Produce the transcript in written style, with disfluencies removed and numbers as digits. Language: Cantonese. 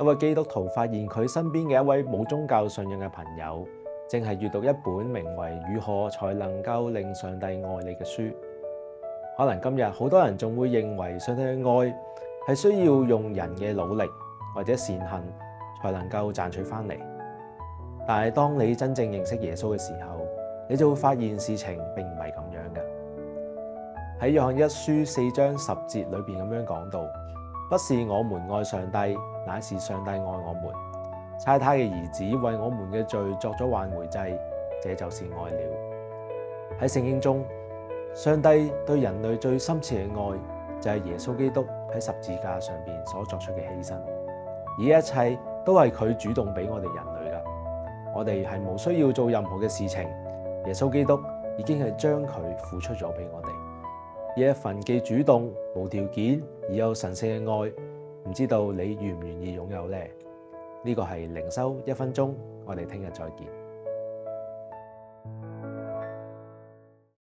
一位基督徒發現佢身邊嘅一位冇宗教信仰嘅朋友，正係閱讀一本名為《如何才能夠令上帝愛你》嘅書。可能今日好多人仲會認為上帝嘅愛係需要用人嘅努力或者善行才能夠賺取翻嚟。但係當你真正認識耶穌嘅時候，你就會發現事情並唔係咁樣嘅。喺約翰一書4章10節裏邊咁樣講到，不是我們愛上帝，乃是上帝愛我們，差他嘅兒子為我們嘅罪作咗挽回祭，這就是愛了。喺聖經中，上帝對人類最深切嘅愛就係耶穌基督喺十字架上邊所作出嘅犧牲，而一切都係佢主動俾我哋人類噶，我哋係冇需要做任何嘅事情，耶穌基督已經係將佢付出咗俾我哋。呢一份既主動、無條件而又神聖嘅愛，唔知道你願唔願意擁有呢？呢個係靈修1分鐘，我哋聽日再見。